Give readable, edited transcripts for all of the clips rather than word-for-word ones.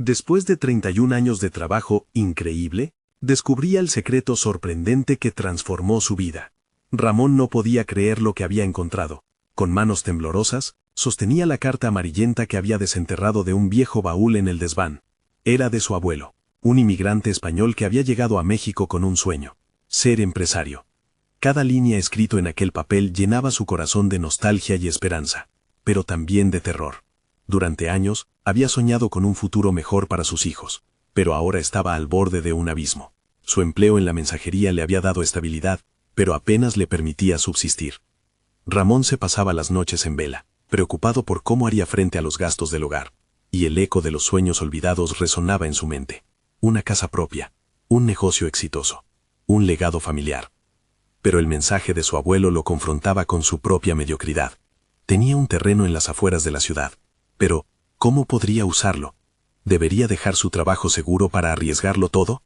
Después de 31 años de trabajo increíble, descubría el secreto sorprendente que transformó su vida. Ramón no podía creer lo que había encontrado. Con manos temblorosas, sostenía la carta amarillenta que había desenterrado de un viejo baúl en el desván. Era de su abuelo, un inmigrante español que había llegado a México con un sueño: ser empresario. Cada línea escrito en aquel papel llenaba su corazón de nostalgia y esperanza, pero también de terror. Durante años, había soñado con un futuro mejor para sus hijos, pero ahora estaba al borde de un abismo. Su empleo en la mensajería le había dado estabilidad, pero apenas le permitía subsistir. Ramón se pasaba las noches en vela, preocupado por cómo haría frente a los gastos del hogar, y el eco de los sueños olvidados resonaba en su mente. Una casa propia, un negocio exitoso, un legado familiar. Pero el mensaje de su abuelo lo confrontaba con su propia mediocridad. Tenía un terreno en las afueras de la ciudad, pero ¿cómo podría usarlo? ¿Debería dejar su trabajo seguro para arriesgarlo todo?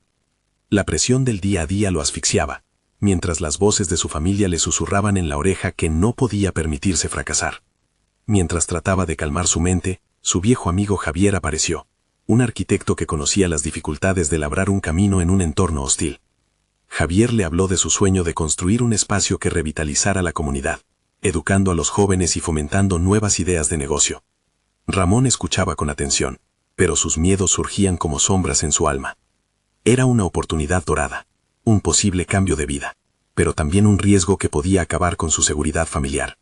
La presión del día a día lo asfixiaba, mientras las voces de su familia le susurraban en la oreja que no podía permitirse fracasar. Mientras trataba de calmar su mente, su viejo amigo Javier apareció, un arquitecto que conocía las dificultades de labrar un camino en un entorno hostil. Javier le habló de su sueño de construir un espacio que revitalizara la comunidad, educando a los jóvenes y fomentando nuevas ideas de negocio. Ramón escuchaba con atención, pero sus miedos surgían como sombras en su alma. Era una oportunidad dorada, un posible cambio de vida, pero también un riesgo que podía acabar con su seguridad familiar.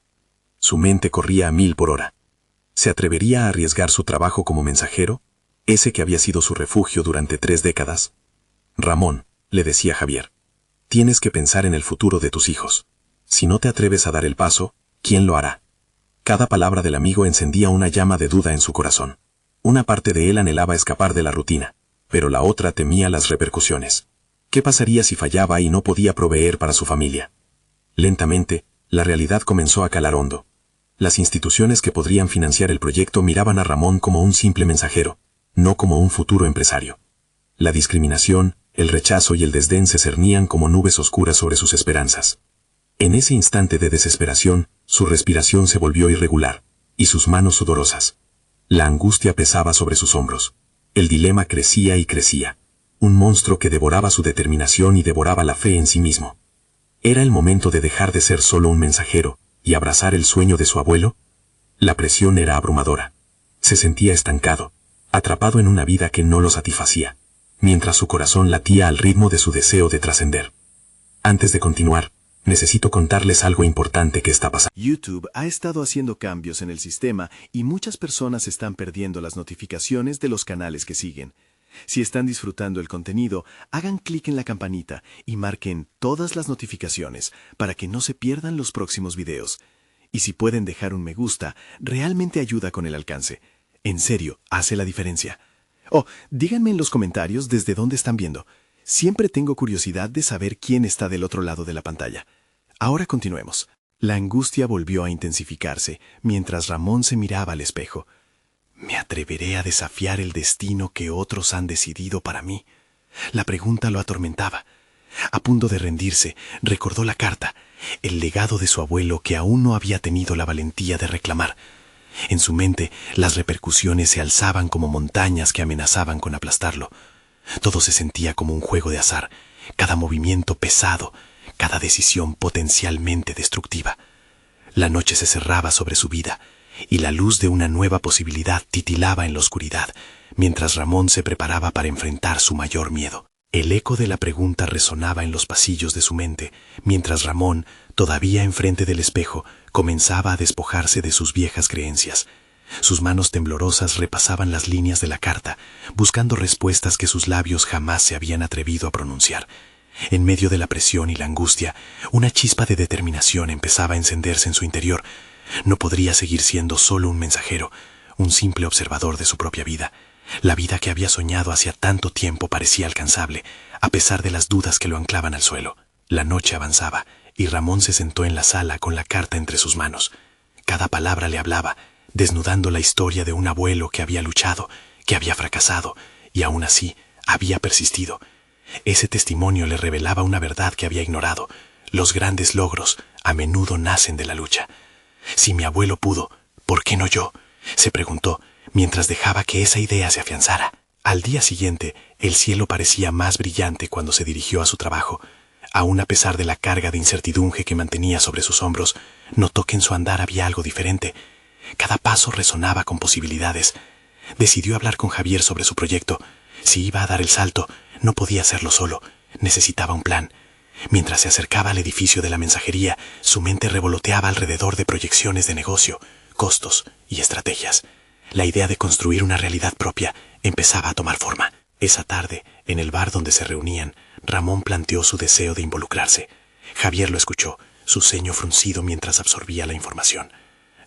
Su mente corría a 1000 por hora. ¿Se atrevería a arriesgar su trabajo como mensajero, ese que había sido su refugio durante 3 décadas? Ramón, le decía Javier, tienes que pensar en el futuro de tus hijos. Si no te atreves a dar el paso, ¿quién lo hará? Cada palabra del amigo encendía una llama de duda en su corazón. Una parte de él anhelaba escapar de la rutina, pero la otra temía las repercusiones. ¿Qué pasaría si fallaba y no podía proveer para su familia? Lentamente, la realidad comenzó a calar hondo. Las instituciones que podrían financiar el proyecto miraban a Ramón como un simple mensajero, no como un futuro empresario. La discriminación, el rechazo y el desdén se cernían como nubes oscuras sobre sus esperanzas. En ese instante de desesperación, su respiración se volvió irregular, y sus manos sudorosas. La angustia pesaba sobre sus hombros. El dilema crecía y crecía. Un monstruo que devoraba su determinación y devoraba la fe en sí mismo. ¿Era el momento de dejar de ser solo un mensajero y abrazar el sueño de su abuelo? La presión era abrumadora. Se sentía estancado, atrapado en una vida que no lo satisfacía, mientras su corazón latía al ritmo de su deseo de trascender. Antes de continuar, necesito contarles algo importante que está pasando. YouTube ha estado haciendo cambios en el sistema y muchas personas están perdiendo las notificaciones de los canales que siguen. Si están disfrutando el contenido, hagan clic en la campanita y marquen todas las notificaciones para que no se pierdan los próximos videos. Y si pueden dejar un me gusta, realmente ayuda con el alcance. En serio, hace la diferencia. Díganme en los comentarios desde dónde están viendo. Siempre tengo curiosidad de saber quién está del otro lado de la pantalla. Ahora continuemos. La angustia volvió a intensificarse mientras Ramón se miraba al espejo. ¿Me atreveré a desafiar el destino que otros han decidido para mí? La pregunta lo atormentaba. A punto de rendirse, recordó la carta, el legado de su abuelo que aún no había tenido la valentía de reclamar. En su mente, las repercusiones se alzaban como montañas que amenazaban con aplastarlo. Todo se sentía como un juego de azar, cada movimiento pesado, cada decisión potencialmente destructiva. La noche se cerraba sobre su vida, y la luz de una nueva posibilidad titilaba en la oscuridad, mientras Ramón se preparaba para enfrentar su mayor miedo. El eco de la pregunta resonaba en los pasillos de su mente, mientras Ramón, todavía enfrente del espejo, comenzaba a despojarse de sus viejas creencias. Sus manos temblorosas repasaban las líneas de la carta, buscando respuestas que sus labios jamás se habían atrevido a pronunciar. En medio de la presión y la angustia, una chispa de determinación empezaba a encenderse en su interior. No podría seguir siendo solo un mensajero, un simple observador de su propia vida. La vida que había soñado hacía tanto tiempo parecía alcanzable, a pesar de las dudas que lo anclaban al suelo. La noche avanzaba, y Ramón se sentó en la sala con la carta entre sus manos. Cada palabra le hablaba, desnudando la historia de un abuelo que había luchado, que había fracasado, y aún así había persistido. Ese testimonio le revelaba una verdad que había ignorado. Los grandes logros a menudo nacen de la lucha. Si mi abuelo pudo, ¿por qué no yo?, se preguntó, mientras dejaba que esa idea se afianzara. Al día siguiente, el cielo parecía más brillante cuando se dirigió a su trabajo. Aún a pesar de la carga de incertidumbre que mantenía sobre sus hombros, notó que en su andar había algo diferente. Cada paso resonaba con posibilidades. Decidió hablar con Javier sobre su proyecto. Si iba a dar el salto, no podía hacerlo solo. Necesitaba un plan. Mientras se acercaba al edificio de la mensajería, su mente revoloteaba alrededor de proyecciones de negocio, costos y estrategias. La idea de construir una realidad propia empezaba a tomar forma. Esa tarde, en el bar donde se reunían, Ramón planteó su deseo de involucrarse. Javier lo escuchó, su ceño fruncido mientras absorbía la información.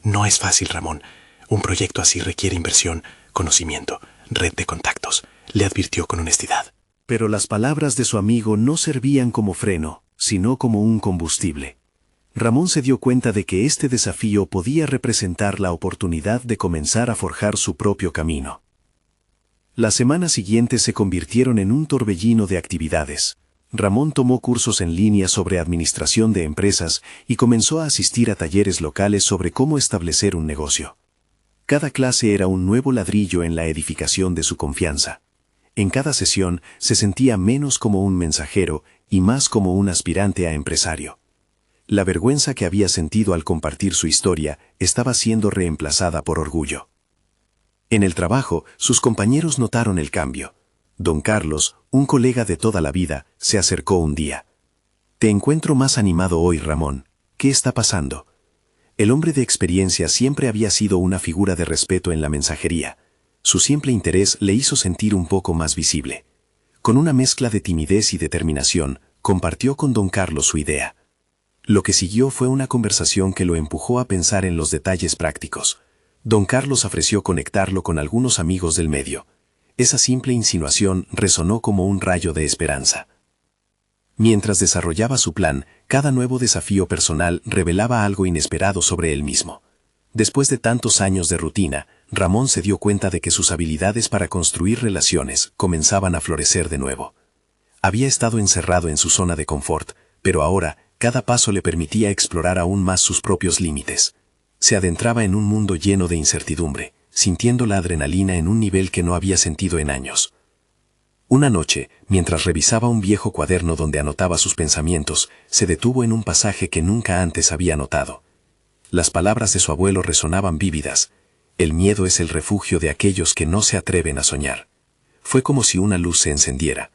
No es fácil, Ramón. Un proyecto así requiere inversión, conocimiento, red de contactos, le advirtió con honestidad. Pero las palabras de su amigo no servían como freno, sino como un combustible. Ramón se dio cuenta de que este desafío podía representar la oportunidad de comenzar a forjar su propio camino. Las semanas siguientes se convirtieron en un torbellino de actividades. Ramón tomó cursos en línea sobre administración de empresas y comenzó a asistir a talleres locales sobre cómo establecer un negocio. Cada clase era un nuevo ladrillo en la edificación de su confianza. En cada sesión se sentía menos como un mensajero y más como un aspirante a empresario. La vergüenza que había sentido al compartir su historia estaba siendo reemplazada por orgullo. En el trabajo, sus compañeros notaron el cambio. Don Carlos, un colega de toda la vida, se acercó un día. «Te encuentro más animado hoy, Ramón. ¿Qué está pasando?» El hombre de experiencia siempre había sido una figura de respeto en la mensajería. Su simple interés le hizo sentir un poco más visible. Con una mezcla de timidez y determinación, compartió con don Carlos su idea. Lo que siguió fue una conversación que lo empujó a pensar en los detalles prácticos. Don Carlos ofreció conectarlo con algunos amigos del medio. Esa simple insinuación resonó como un rayo de esperanza. Mientras desarrollaba su plan, cada nuevo desafío personal revelaba algo inesperado sobre él mismo. Después de tantos años de rutina, Ramón se dio cuenta de que sus habilidades para construir relaciones comenzaban a florecer de nuevo. Había estado encerrado en su zona de confort, pero ahora cada paso le permitía explorar aún más sus propios límites. Se adentraba en un mundo lleno de incertidumbre, sintiendo la adrenalina en un nivel que no había sentido en años. Una noche, mientras revisaba un viejo cuaderno donde anotaba sus pensamientos, se detuvo en un pasaje que nunca antes había notado. Las palabras de su abuelo resonaban vívidas. El miedo es el refugio de aquellos que no se atreven a soñar. Fue como si una luz se encendiera.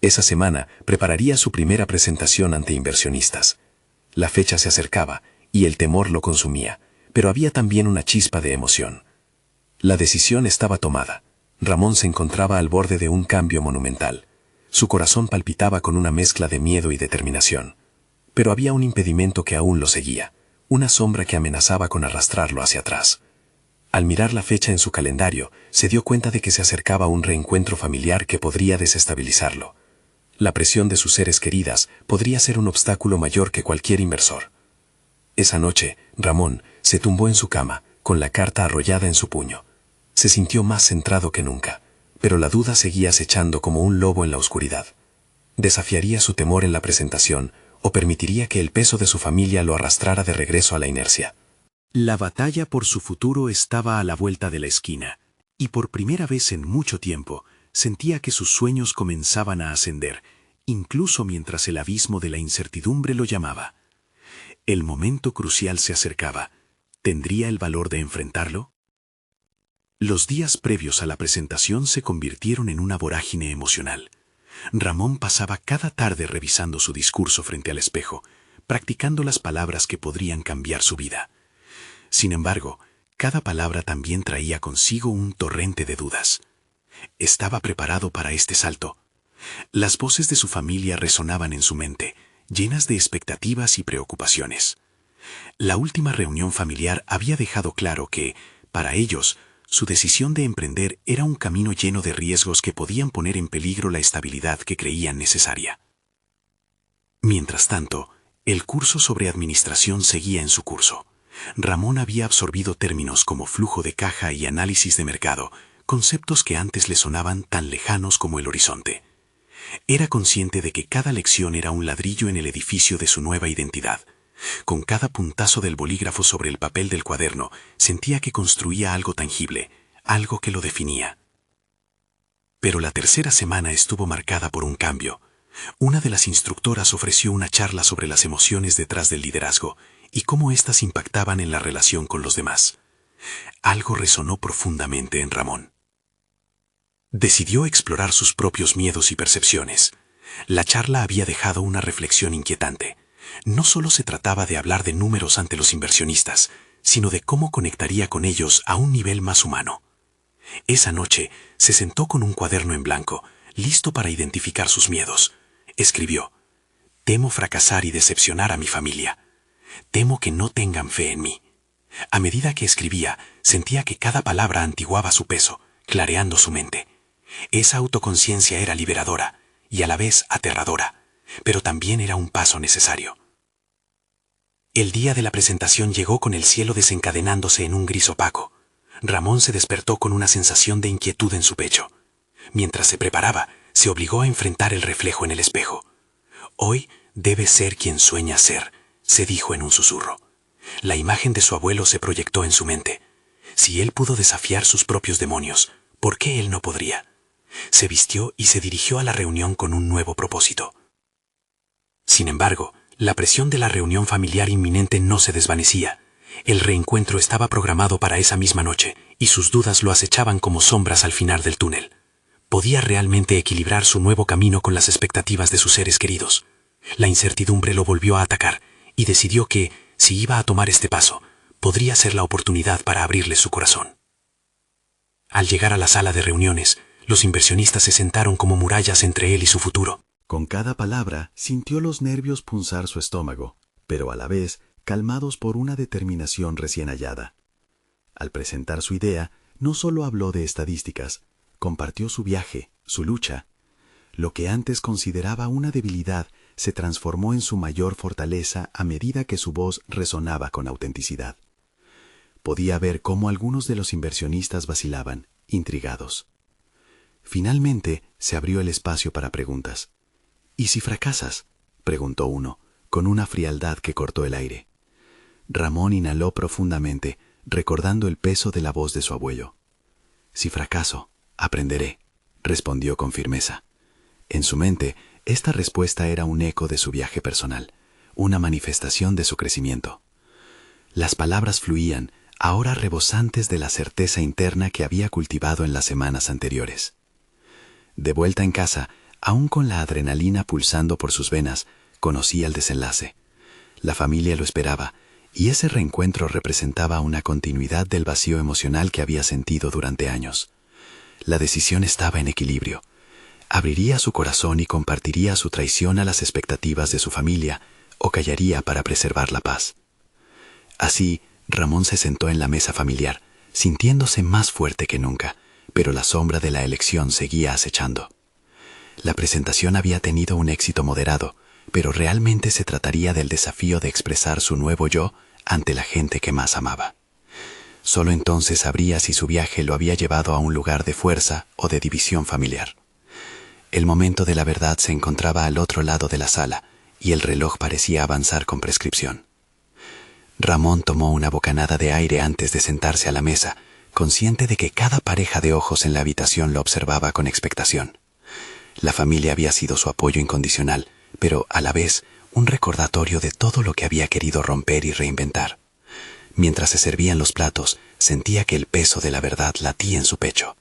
Esa semana prepararía su primera presentación ante inversionistas. La fecha se acercaba y el temor lo consumía, pero había también una chispa de emoción. La decisión estaba tomada. Ramón se encontraba al borde de un cambio monumental. Su corazón palpitaba con una mezcla de miedo y determinación. Pero había un impedimento que aún lo seguía, una sombra que amenazaba con arrastrarlo hacia atrás. Al mirar la fecha en su calendario, se dio cuenta de que se acercaba un reencuentro familiar que podría desestabilizarlo. La presión de sus seres queridas podría ser un obstáculo mayor que cualquier inversor. Esa noche, Ramón se tumbó en su cama, con la carta arrollada en su puño. Se sintió más centrado que nunca, pero la duda seguía acechando como un lobo en la oscuridad. ¿Desafiaría su temor en la presentación o permitiría que el peso de su familia lo arrastrara de regreso a la inercia? La batalla por su futuro estaba a la vuelta de la esquina, y por primera vez en mucho tiempo sentía que sus sueños comenzaban a ascender, incluso mientras el abismo de la incertidumbre lo llamaba. El momento crucial se acercaba. ¿Tendría el valor de enfrentarlo? Los días previos a la presentación se convirtieron en una vorágine emocional. Ramón pasaba cada tarde revisando su discurso frente al espejo, practicando las palabras que podrían cambiar su vida. Sin embargo, cada palabra también traía consigo un torrente de dudas. ¿Estaba preparado para este salto? Las voces de su familia resonaban en su mente, llenas de expectativas y preocupaciones. La última reunión familiar había dejado claro que, para ellos, su decisión de emprender era un camino lleno de riesgos que podían poner en peligro la estabilidad que creían necesaria. Mientras tanto, el curso sobre administración seguía en su curso. Ramón había absorbido términos como flujo de caja y análisis de mercado, conceptos que antes le sonaban tan lejanos como el horizonte. Era consciente de que cada lección era un ladrillo en el edificio de su nueva identidad. Con cada puntazo del bolígrafo sobre el papel del cuaderno, sentía que construía algo tangible, algo que lo definía. Pero la tercera semana estuvo marcada por un cambio. Una de las instructoras ofreció una charla sobre las emociones detrás del liderazgo y cómo éstas impactaban en la relación con los demás. Algo resonó profundamente en Ramón. Decidió explorar sus propios miedos y percepciones. La charla había dejado una reflexión inquietante. No solo se trataba de hablar de números ante los inversionistas, sino de cómo conectaría con ellos a un nivel más humano. Esa noche se sentó con un cuaderno en blanco, listo para identificar sus miedos. Escribió: «Temo fracasar y decepcionar a mi familia. Temo que no tengan fe en mí». A medida que escribía, sentía que cada palabra antiguaba su peso, clareando su mente. Esa autoconciencia era liberadora y a la vez aterradora, pero también era un paso necesario. El día de la presentación llegó con el cielo desencadenándose en un gris opaco. Ramón se despertó con una sensación de inquietud en su pecho. Mientras se preparaba, se obligó a enfrentar el reflejo en el espejo. «Hoy debe ser quien sueña ser», se dijo en un susurro. La imagen de su abuelo se proyectó en su mente. Si él pudo desafiar sus propios demonios, ¿por qué él no podría? Se vistió y se dirigió a la reunión con un nuevo propósito. Sin embargo, la presión de la reunión familiar inminente no se desvanecía. El reencuentro estaba programado para esa misma noche, y sus dudas lo acechaban como sombras al final del túnel. ¿Podía realmente equilibrar su nuevo camino con las expectativas de sus seres queridos? La incertidumbre lo volvió a atacar, y decidió que, si iba a tomar este paso, podría ser la oportunidad para abrirle su corazón. Al llegar a la sala de reuniones, los inversionistas se sentaron como murallas entre él y su futuro. Con cada palabra sintió los nervios punzar su estómago, pero a la vez calmados por una determinación recién hallada. Al presentar su idea, no solo habló de estadísticas, compartió su viaje, su lucha. Lo que antes consideraba una debilidad se transformó en su mayor fortaleza a medida que su voz resonaba con autenticidad. Podía ver cómo algunos de los inversionistas vacilaban, intrigados. Finalmente se abrió el espacio para preguntas. «¿Y si fracasas?», preguntó uno, con una frialdad que cortó el aire. Ramón inhaló profundamente, recordando el peso de la voz de su abuelo. «Si fracaso, aprenderé», respondió con firmeza. En su mente, esta respuesta era un eco de su viaje personal, una manifestación de su crecimiento. Las palabras fluían, ahora rebosantes de la certeza interna que había cultivado en las semanas anteriores. De vuelta en casa, aún con la adrenalina pulsando por sus venas, conocía el desenlace. La familia lo esperaba, y ese reencuentro representaba una continuidad del vacío emocional que había sentido durante años. La decisión estaba en equilibrio. ¿Abriría su corazón y compartiría su traición a las expectativas de su familia, o callaría para preservar la paz? Así, Ramón se sentó en la mesa familiar, sintiéndose más fuerte que nunca, pero la sombra de la elección seguía acechando. La presentación había tenido un éxito moderado, pero realmente se trataría del desafío de expresar su nuevo yo ante la gente que más amaba. Solo entonces sabría si su viaje lo había llevado a un lugar de fuerza o de división familiar. El momento de la verdad se encontraba al otro lado de la sala, y el reloj parecía avanzar con prescripción. Ramón tomó una bocanada de aire antes de sentarse a la mesa, consciente de que cada pareja de ojos en la habitación lo observaba con expectación. La familia había sido su apoyo incondicional, pero a la vez un recordatorio de todo lo que había querido romper y reinventar. Mientras se servían los platos, sentía que el peso de la verdad latía en su pecho.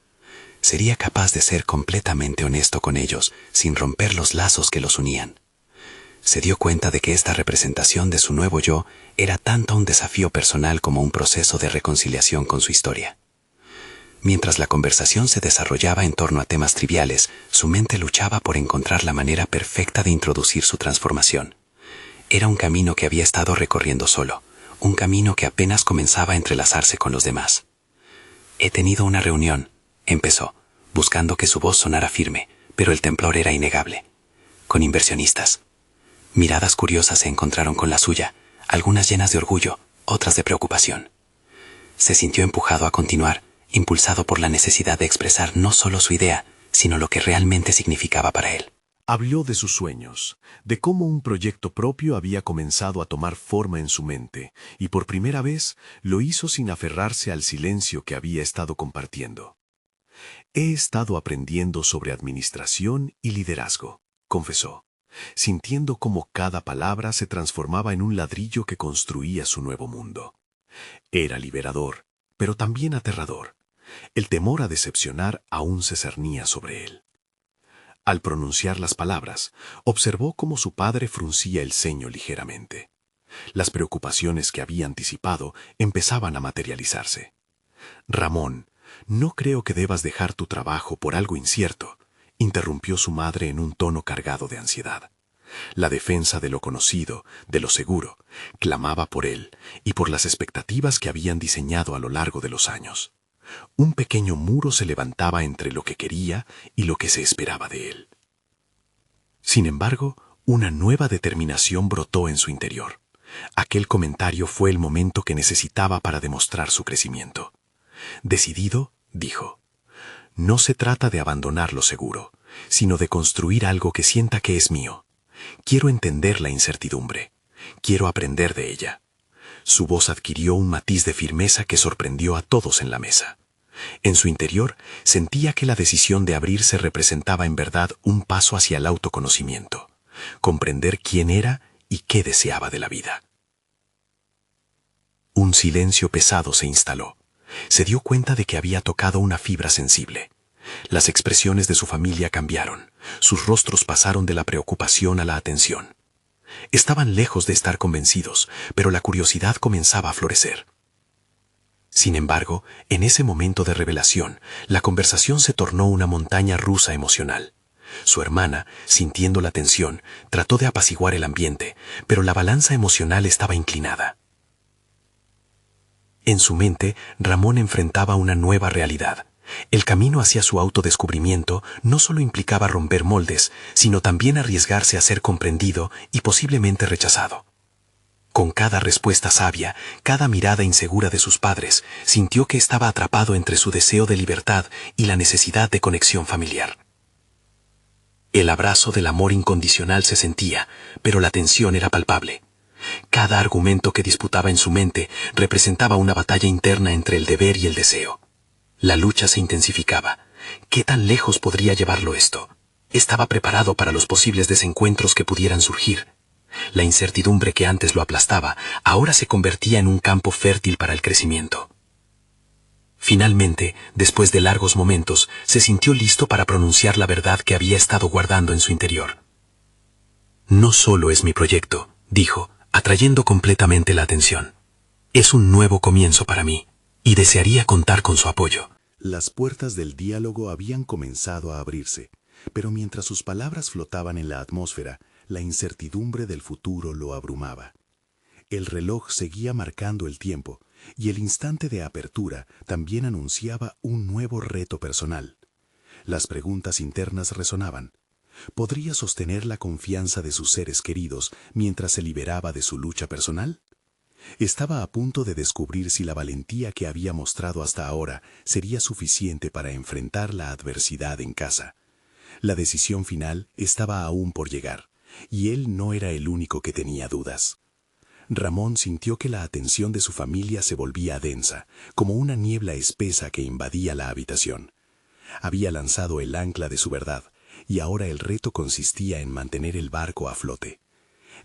Sería capaz de ser completamente honesto con ellos, sin romper los lazos que los unían. Se dio cuenta de que esta representación de su nuevo yo era tanto un desafío personal como un proceso de reconciliación con su historia. Mientras la conversación se desarrollaba en torno a temas triviales, su mente luchaba por encontrar la manera perfecta de introducir su transformación. Era un camino que había estado recorriendo solo, un camino que apenas comenzaba a entrelazarse con los demás. «He tenido una reunión», empezó, buscando que su voz sonara firme, pero el temblor era innegable. «Con inversionistas». Miradas curiosas se encontraron con la suya, algunas llenas de orgullo, otras de preocupación. Se sintió empujado a continuar, impulsado por la necesidad de expresar no solo su idea, sino lo que realmente significaba para él. Habló de sus sueños, de cómo un proyecto propio había comenzado a tomar forma en su mente, y por primera vez lo hizo sin aferrarse al silencio que había estado compartiendo. He estado aprendiendo sobre administración y liderazgo, confesó, sintiendo cómo cada palabra se transformaba en un ladrillo que construía su nuevo mundo. Era liberador, pero también aterrador. El temor a decepcionar aún se cernía sobre él. Al pronunciar las palabras, observó cómo su padre fruncía el ceño ligeramente. Las preocupaciones que había anticipado empezaban a materializarse. Ramón, no creo que debas dejar tu trabajo por algo incierto, interrumpió su madre en un tono cargado de ansiedad. La defensa de lo conocido, de lo seguro, clamaba por él y por las expectativas que habían diseñado a lo largo de los años. Un pequeño muro se levantaba entre lo que quería y lo que se esperaba de él. Sin embargo, una nueva determinación brotó en su interior. Aquel comentario fue el momento que necesitaba para demostrar su crecimiento. Decidido, dijo, no se trata de abandonar lo seguro, sino de construir algo que sienta que es mío. Quiero entender la incertidumbre. Quiero aprender de ella. Su voz adquirió un matiz de firmeza que sorprendió a todos en la mesa. En su interior sentía que la decisión de abrirse representaba en verdad un paso hacia el autoconocimiento, comprender quién era y qué deseaba de la vida. Un silencio pesado se instaló. Se dio cuenta de que había tocado una fibra sensible. Las expresiones de su familia cambiaron. Sus rostros pasaron de la preocupación a la atención. Estaban lejos de estar convencidos, pero la curiosidad comenzaba a florecer. Sin embargo, en ese momento de revelación, la conversación se tornó una montaña rusa emocional. Su hermana, sintiendo la tensión, trató de apaciguar el ambiente, pero la balanza emocional estaba inclinada. En su mente, Ramón enfrentaba una nueva realidad. El camino hacia su autodescubrimiento no solo implicaba romper moldes, sino también arriesgarse a ser comprendido y posiblemente rechazado. Con cada respuesta sabia, cada mirada insegura de sus padres, sintió que estaba atrapado entre su deseo de libertad y la necesidad de conexión familiar. El abrazo del amor incondicional se sentía, pero la tensión era palpable. Cada argumento que disputaba en su mente representaba una batalla interna entre el deber y el deseo. La lucha se intensificaba. ¿Qué tan lejos podría llevarlo esto? Estaba preparado para los posibles desencuentros que pudieran surgir. La incertidumbre que antes lo aplastaba, ahora se convertía en un campo fértil para el crecimiento. Finalmente, después de largos momentos, se sintió listo para pronunciar la verdad que había estado guardando en su interior. No solo es mi proyecto, dijo, atrayendo completamente la atención. Es un nuevo comienzo para mí, y desearía contar con su apoyo. Las puertas del diálogo habían comenzado a abrirse, pero mientras sus palabras flotaban en la atmósfera, la incertidumbre del futuro lo abrumaba. El reloj seguía marcando el tiempo, y el instante de apertura también anunciaba un nuevo reto personal. Las preguntas internas resonaban. ¿Podría sostener la confianza de sus seres queridos mientras se liberaba de su lucha personal? Estaba a punto de descubrir si la valentía que había mostrado hasta ahora sería suficiente para enfrentar la adversidad en casa. La decisión final estaba aún por llegar, y él no era el único que tenía dudas. Ramón sintió que la atención de su familia se volvía densa, como una niebla espesa que invadía la habitación. Había lanzado el ancla de su verdad, y ahora el reto consistía en mantener el barco a flote.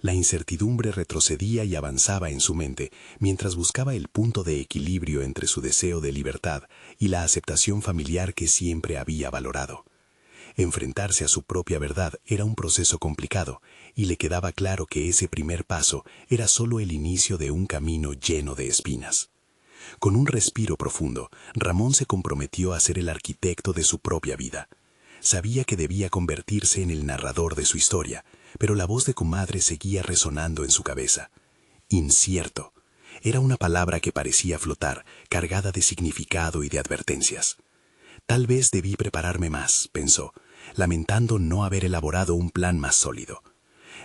La incertidumbre retrocedía y avanzaba en su mente, mientras buscaba el punto de equilibrio entre su deseo de libertad y la aceptación familiar que siempre había valorado. Enfrentarse a su propia verdad era un proceso complicado, y le quedaba claro que ese primer paso era solo el inicio de un camino lleno de espinas. Con un respiro profundo, Ramón se comprometió a ser el arquitecto de su propia vida. Sabía que debía convertirse en el narrador de su historia, pero la voz de comadre seguía resonando en su cabeza. Incierto. Era una palabra que parecía flotar, cargada de significado y de advertencias. Tal vez debí prepararme más, pensó, lamentando no haber elaborado un plan más sólido.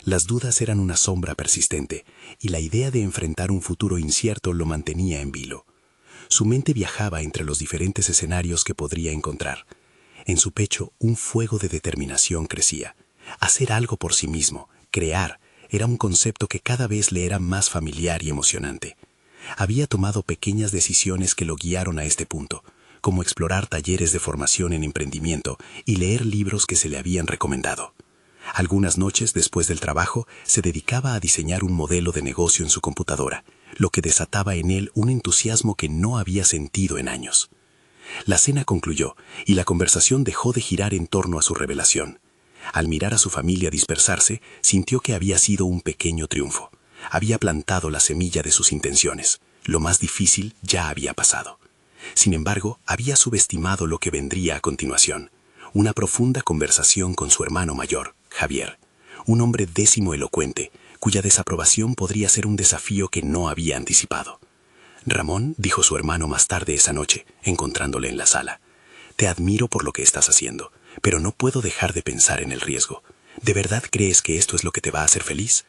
Las dudas eran una sombra persistente, y la idea de enfrentar un futuro incierto lo mantenía en vilo. Su mente viajaba entre los diferentes escenarios que podría encontrar. En su pecho un fuego de determinación crecía. Hacer algo por sí mismo, crear, era un concepto que cada vez le era más familiar y emocionante. Había tomado pequeñas decisiones que lo guiaron a este punto, como explorar talleres de formación en emprendimiento y leer libros que se le habían recomendado. Algunas noches después del trabajo se dedicaba a diseñar un modelo de negocio en su computadora, lo que desataba en él un entusiasmo que no había sentido en años. La cena concluyó y la conversación dejó de girar en torno a su revelación. Al mirar a su familia dispersarse, sintió que había sido un pequeño triunfo. Había plantado la semilla de sus intenciones. Lo más difícil ya había pasado. Sin embargo, había subestimado lo que vendría a continuación. Una profunda conversación con su hermano mayor, Javier, un hombre décimo elocuente, cuya desaprobación podría ser un desafío que no había anticipado. Ramón, dijo su hermano más tarde esa noche, encontrándole en la sala, te admiro por lo que estás haciendo, pero no puedo dejar de pensar en el riesgo. ¿De verdad crees que esto es lo que te va a hacer feliz?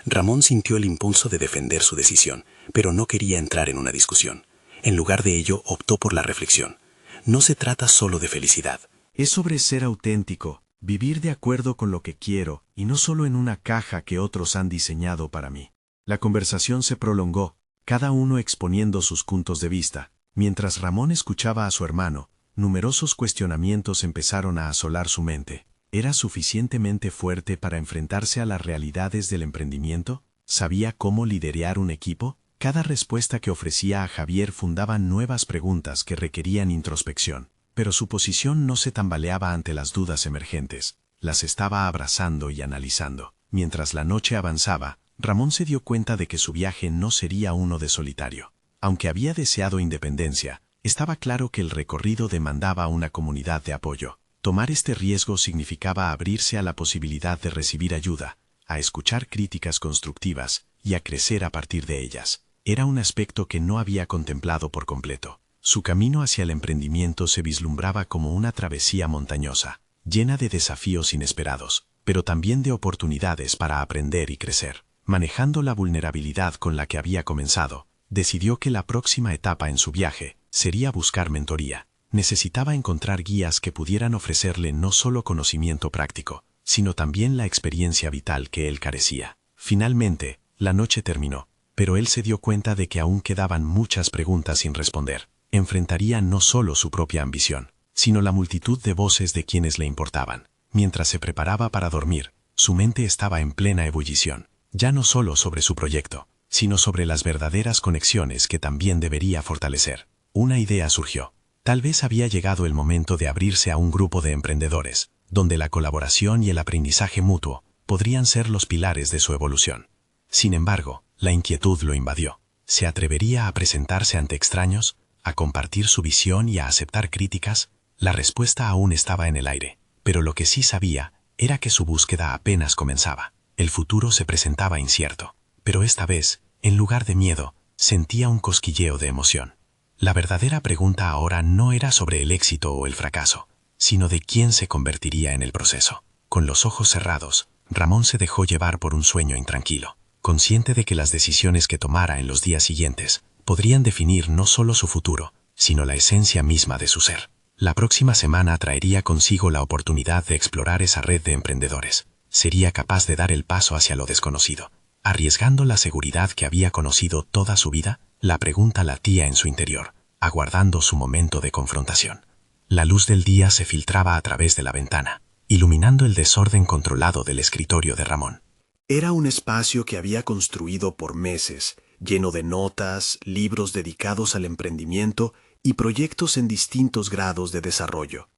Ramón sintió el impulso de defender su decisión, pero no quería entrar en una discusión. En lugar de ello, optó por la reflexión. No se trata solo de felicidad. Es sobre ser auténtico, vivir de acuerdo con lo que quiero, y no solo en una caja que otros han diseñado para mí. La conversación se prolongó, cada uno exponiendo sus puntos de vista. Mientras Ramón escuchaba a su hermano, numerosos cuestionamientos empezaron a asolar su mente. ¿Era suficientemente fuerte para enfrentarse a las realidades del emprendimiento? ¿Sabía cómo liderar un equipo? Cada respuesta que ofrecía a Javier fundaba nuevas preguntas que requerían introspección. Pero su posición no se tambaleaba ante las dudas emergentes. Las estaba abrazando y analizando. Mientras la noche avanzaba, Ramón se dio cuenta de que su viaje no sería uno de solitario. Aunque había deseado independencia, estaba claro que el recorrido demandaba una comunidad de apoyo. Tomar este riesgo significaba abrirse a la posibilidad de recibir ayuda, a escuchar críticas constructivas y a crecer a partir de ellas. Era un aspecto que no había contemplado por completo. Su camino hacia el emprendimiento se vislumbraba como una travesía montañosa, llena de desafíos inesperados, pero también de oportunidades para aprender y crecer. Manejando la vulnerabilidad con la que había comenzado, decidió que la próxima etapa en su viaje sería buscar mentoría. Necesitaba encontrar guías que pudieran ofrecerle no solo conocimiento práctico, sino también la experiencia vital que él carecía. Finalmente, la noche terminó, pero él se dio cuenta de que aún quedaban muchas preguntas sin responder. Enfrentaría no solo su propia ambición, sino la multitud de voces de quienes le importaban. Mientras se preparaba para dormir, su mente estaba en plena ebullición, ya no solo sobre su proyecto, sino sobre las verdaderas conexiones que también debería fortalecer. Una idea surgió. Tal vez había llegado el momento de abrirse a un grupo de emprendedores, donde la colaboración y el aprendizaje mutuo podrían ser los pilares de su evolución. Sin embargo, la inquietud lo invadió. ¿Se atrevería a presentarse ante extraños, a compartir su visión y a aceptar críticas? La respuesta aún estaba en el aire, pero lo que sí sabía era que su búsqueda apenas comenzaba. El futuro se presentaba incierto, pero esta vez, en lugar de miedo, sentía un cosquilleo de emoción. La verdadera pregunta ahora no era sobre el éxito o el fracaso, sino de quién se convertiría en el proceso. Con los ojos cerrados, Ramón se dejó llevar por un sueño intranquilo, consciente de que las decisiones que tomara en los días siguientes podrían definir no solo su futuro, sino la esencia misma de su ser. La próxima semana traería consigo la oportunidad de explorar esa red de emprendedores. Sería capaz de dar el paso hacia lo desconocido, arriesgando la seguridad que había conocido toda su vida. La pregunta latía en su interior, aguardando su momento de confrontación. La luz del día se filtraba a través de la ventana, iluminando el desorden controlado del escritorio de Ramón. Era un espacio que había construido por meses, lleno de notas, libros dedicados al emprendimiento y proyectos en distintos grados de desarrollo.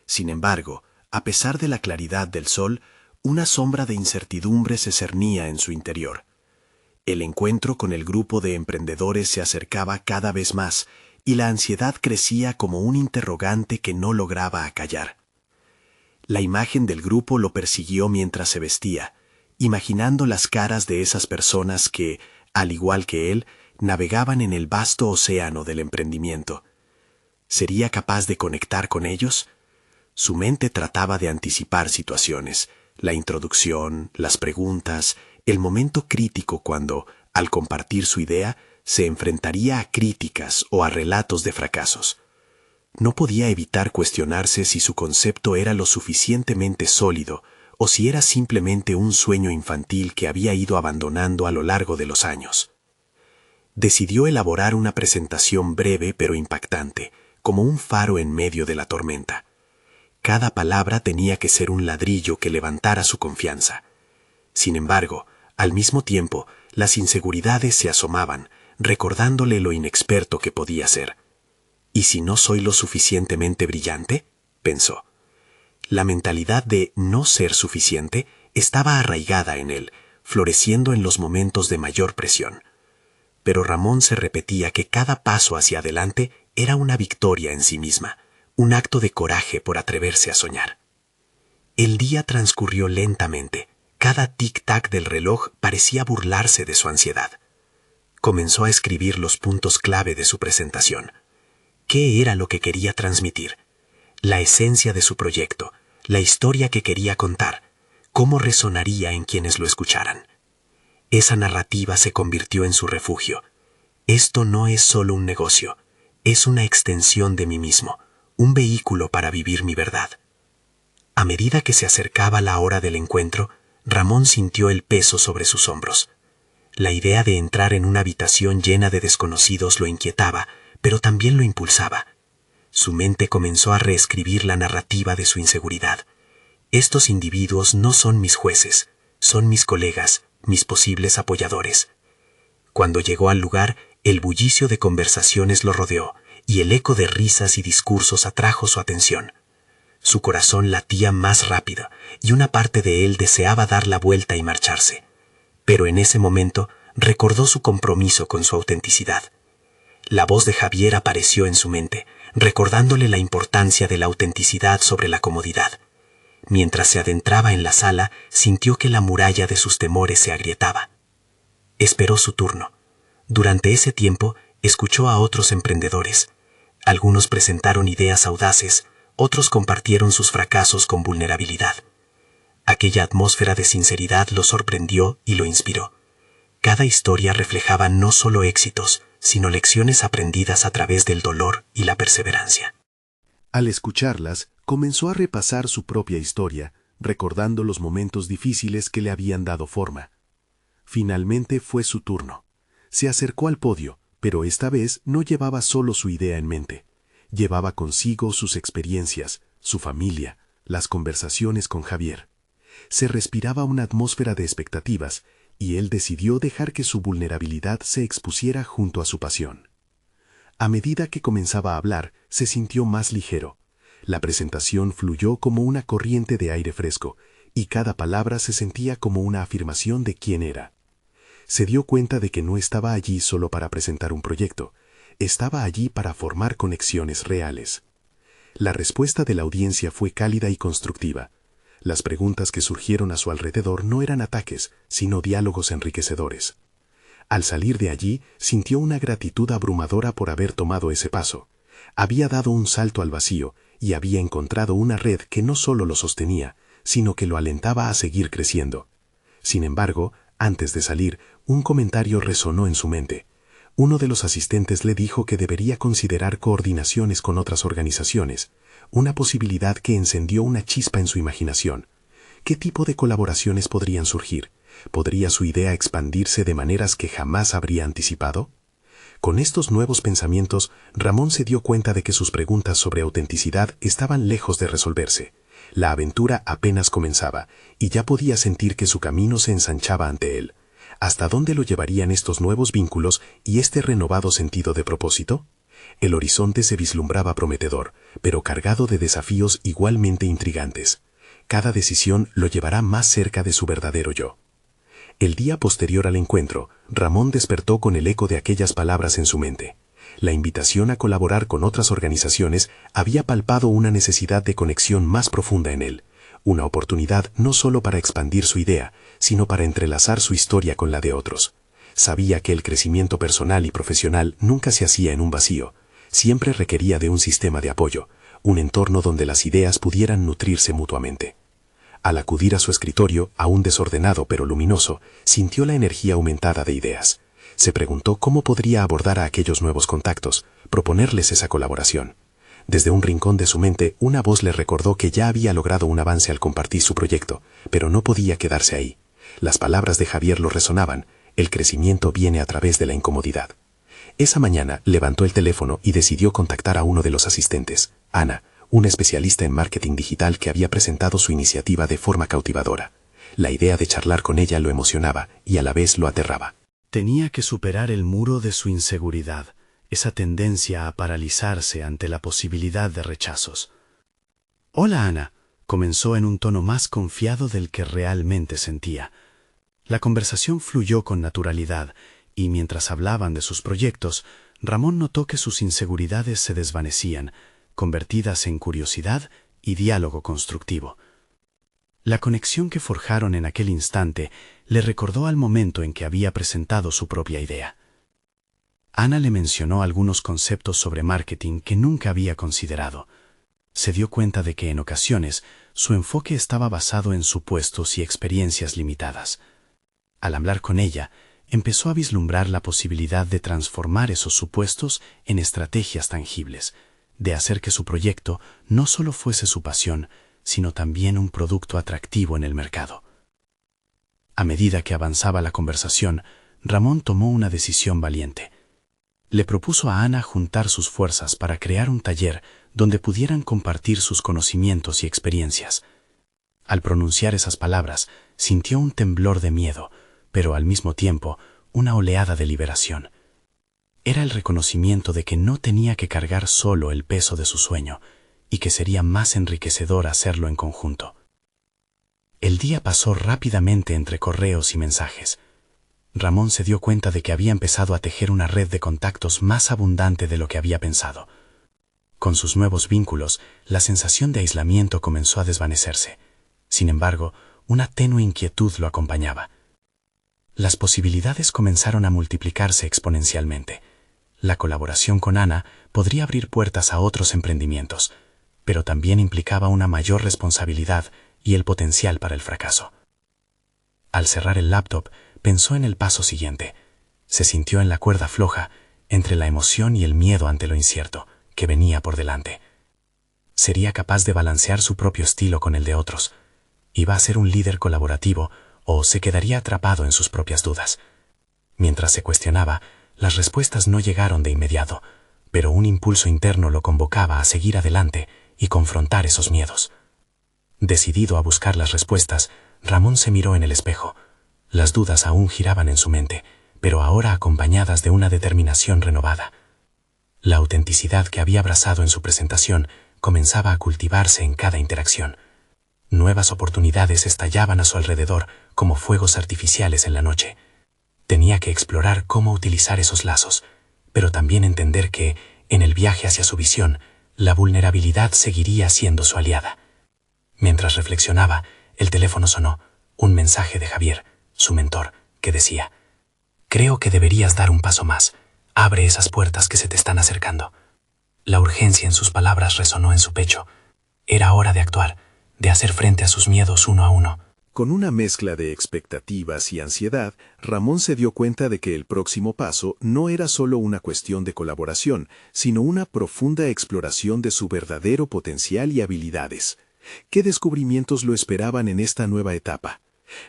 Sin embargo, a pesar de la claridad del sol, una sombra de incertidumbre se cernía en su interior. El encuentro con el grupo de emprendedores se acercaba cada vez más y la ansiedad crecía como un interrogante que no lograba acallar. La imagen del grupo lo persiguió mientras se vestía, imaginando las caras de esas personas que, al igual que él, navegaban en el vasto océano del emprendimiento. ¿Sería capaz de conectar con ellos? Su mente trataba de anticipar situaciones, la introducción, las preguntas, el momento crítico cuando, al compartir su idea, se enfrentaría a críticas o a relatos de fracasos. No podía evitar cuestionarse si su concepto era lo suficientemente sólido o si era simplemente un sueño infantil que había ido abandonando a lo largo de los años. Decidió elaborar una presentación breve pero impactante, como un faro en medio de la tormenta. Cada palabra tenía que ser un ladrillo que levantara su confianza. Sin embargo, al mismo tiempo, las inseguridades se asomaban, recordándole lo inexperto que podía ser. ¿Y si no soy lo suficientemente brillante?, pensó. La mentalidad de no ser suficiente estaba arraigada en él, floreciendo en los momentos de mayor presión. Pero Ramón se repetía que cada paso hacia adelante era una victoria en sí misma, un acto de coraje por atreverse a soñar. El día transcurrió lentamente. Cada tic-tac del reloj parecía burlarse de su ansiedad. Comenzó a escribir los puntos clave de su presentación. ¿Qué era lo que quería transmitir? La esencia de su proyecto, la historia que quería contar, cómo resonaría en quienes lo escucharan. Esa narrativa se convirtió en su refugio. Esto no es solo un negocio, es una extensión de mí mismo, un vehículo para vivir mi verdad. A medida que se acercaba la hora del encuentro, Ramón sintió el peso sobre sus hombros. La idea de entrar en una habitación llena de desconocidos lo inquietaba, pero también lo impulsaba. Su mente comenzó a reescribir la narrativa de su inseguridad. Estos individuos no son mis jueces, son mis colegas, mis posibles apoyadores. Cuando llegó al lugar, el bullicio de conversaciones lo rodeó, y el eco de risas y discursos atrajo su atención. Su corazón latía más rápido, y una parte de él deseaba dar la vuelta y marcharse. Pero en ese momento recordó su compromiso con su autenticidad. La voz de Javier apareció en su mente, recordándole la importancia de la autenticidad sobre la comodidad. Mientras se adentraba en la sala, sintió que la muralla de sus temores se agrietaba. Esperó su turno. Durante ese tiempo, escuchó a otros emprendedores. Algunos presentaron ideas audaces, otros compartieron sus fracasos con vulnerabilidad. Aquella atmósfera de sinceridad lo sorprendió y lo inspiró. Cada historia reflejaba no solo éxitos, sino lecciones aprendidas a través del dolor y la perseverancia. Al escucharlas, comenzó a repasar su propia historia, recordando los momentos difíciles que le habían dado forma. Finalmente fue su turno. Se acercó al podio, pero esta vez no llevaba solo su idea en mente. Llevaba consigo sus experiencias, su familia, las conversaciones con Javier. Se respiraba una atmósfera de expectativas, y él decidió dejar que su vulnerabilidad se expusiera junto a su pasión. A medida que comenzaba a hablar, se sintió más ligero. La presentación fluyó como una corriente de aire fresco, y cada palabra se sentía como una afirmación de quién era. Se dio cuenta de que no estaba allí solo para presentar un proyecto, estaba allí para formar conexiones reales. La respuesta de la audiencia fue cálida y constructiva. Las preguntas que surgieron a su alrededor no eran ataques, sino diálogos enriquecedores. Al salir de allí, sintió una gratitud abrumadora por haber tomado ese paso. Había dado un salto al vacío y había encontrado una red que no solo lo sostenía, sino que lo alentaba a seguir creciendo. Sin embargo, antes de salir, un comentario resonó en su mente. Uno de los asistentes le dijo que debería considerar coordinaciones con otras organizaciones, una posibilidad que encendió una chispa en su imaginación. ¿Qué tipo de colaboraciones podrían surgir? ¿Podría su idea expandirse de maneras que jamás habría anticipado? Con estos nuevos pensamientos, Ramón se dio cuenta de que sus preguntas sobre autenticidad estaban lejos de resolverse. La aventura apenas comenzaba, y ya podía sentir que su camino se ensanchaba ante él. ¿Hasta dónde lo llevarían estos nuevos vínculos y este renovado sentido de propósito? El horizonte se vislumbraba prometedor, pero cargado de desafíos igualmente intrigantes. Cada decisión lo llevará más cerca de su verdadero yo. El día posterior al encuentro, Ramón despertó con el eco de aquellas palabras en su mente. La invitación a colaborar con otras organizaciones había palpado una necesidad de conexión más profunda en él, una oportunidad no solo para expandir su idea, sino para entrelazar su historia con la de otros. Sabía que el crecimiento personal y profesional nunca se hacía en un vacío, siempre requería de un sistema de apoyo, un entorno donde las ideas pudieran nutrirse mutuamente. Al acudir a su escritorio, aún desordenado pero luminoso, sintió la energía aumentada de ideas. Se preguntó cómo podría abordar a aquellos nuevos contactos, proponerles esa colaboración. Desde un rincón de su mente, una voz le recordó que ya había logrado un avance al compartir su proyecto, pero no podía quedarse ahí. Las palabras de Javier lo resonaban: el crecimiento viene a través de la incomodidad. Esa mañana levantó el teléfono y decidió contactar a uno de los asistentes, Ana, una especialista en marketing digital que había presentado su iniciativa de forma cautivadora. La idea de charlar con ella lo emocionaba y a la vez lo aterraba. Tenía que superar el muro de su inseguridad, esa tendencia a paralizarse ante la posibilidad de rechazos. «Hola, Ana», comenzó en un tono más confiado del que realmente sentía. La conversación fluyó con naturalidad, y mientras hablaban de sus proyectos, Ramón notó que sus inseguridades se desvanecían, convertidas en curiosidad y diálogo constructivo. La conexión que forjaron en aquel instante le recordó al momento en que había presentado su propia idea. Ana le mencionó algunos conceptos sobre marketing que nunca había considerado. Se dio cuenta de que en ocasiones su enfoque estaba basado en supuestos y experiencias limitadas. Al hablar con ella, empezó a vislumbrar la posibilidad de transformar esos supuestos en estrategias tangibles, de hacer que su proyecto no solo fuese su pasión, sino también un producto atractivo en el mercado. A medida que avanzaba la conversación, Ramón tomó una decisión valiente. Le propuso a Ana juntar sus fuerzas para crear un taller donde pudieran compartir sus conocimientos y experiencias. Al pronunciar esas palabras, sintió un temblor de miedo, pero al mismo tiempo una oleada de liberación. Era el reconocimiento de que no tenía que cargar solo el peso de su sueño y que sería más enriquecedor hacerlo en conjunto. El día pasó rápidamente entre correos y mensajes. Ramón se dio cuenta de que había empezado a tejer una red de contactos más abundante de lo que había pensado. Con sus nuevos vínculos, la sensación de aislamiento comenzó a desvanecerse. Sin embargo, una tenue inquietud lo acompañaba. Las posibilidades comenzaron a multiplicarse exponencialmente. La colaboración con Ana podría abrir puertas a otros emprendimientos, pero también implicaba una mayor responsabilidad y el potencial para el fracaso. Al cerrar el laptop, pensó en el paso siguiente. Se sintió en la cuerda floja, entre la emoción y el miedo ante lo incierto que venía por delante. ¿Sería capaz de balancear su propio estilo con el de otros? ¿Iba a ser un líder colaborativo o se quedaría atrapado en sus propias dudas? Mientras se cuestionaba, las respuestas no llegaron de inmediato, pero un impulso interno lo convocaba a seguir adelante y confrontar esos miedos. Decidido a buscar las respuestas, Ramón se miró en el espejo. Las dudas aún giraban en su mente, pero ahora acompañadas de una determinación renovada. La autenticidad que había abrazado en su presentación comenzaba a cultivarse en cada interacción. Nuevas oportunidades estallaban a su alrededor como fuegos artificiales en la noche. Tenía que explorar cómo utilizar esos lazos, pero también entender que, en el viaje hacia su visión, la vulnerabilidad seguiría siendo su aliada. Mientras reflexionaba, el teléfono sonó, un mensaje de Javier, su mentor, que decía: «Creo que deberías dar un paso más. Abre esas puertas que se te están acercando». La urgencia en sus palabras resonó en su pecho. Era hora de actuar, de hacer frente a sus miedos uno a uno. Con una mezcla de expectativas y ansiedad, Ramón se dio cuenta de que el próximo paso no era solo una cuestión de colaboración, sino una profunda exploración de su verdadero potencial y habilidades. ¿Qué descubrimientos lo esperaban en esta nueva etapa?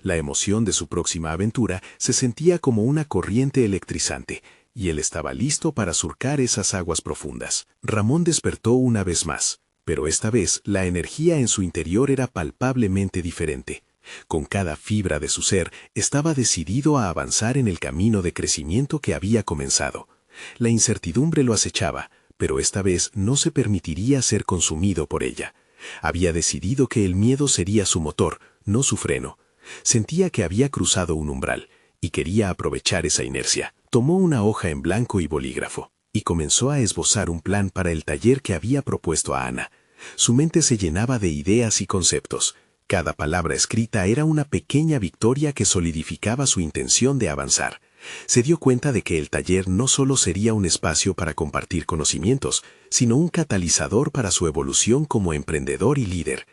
La emoción de su próxima aventura se sentía como una corriente electrizante, y él estaba listo para surcar esas aguas profundas. Ramón despertó una vez más, pero esta vez la energía en su interior era palpablemente diferente. Con cada fibra de su ser estaba decidido a avanzar en el camino de crecimiento que había comenzado. La incertidumbre lo acechaba, pero esta vez no se permitiría ser consumido por ella. Había decidido que el miedo sería su motor, no su freno. Sentía que había cruzado un umbral y quería aprovechar esa inercia. Tomó una hoja en blanco y bolígrafo y comenzó a esbozar un plan para el taller que había propuesto a Ana. Su mente se llenaba de ideas y conceptos. Cada palabra escrita era una pequeña victoria que solidificaba su intención de avanzar. Se dio cuenta de que el taller no solo sería un espacio para compartir conocimientos, sino un catalizador para su evolución como emprendedor y líder.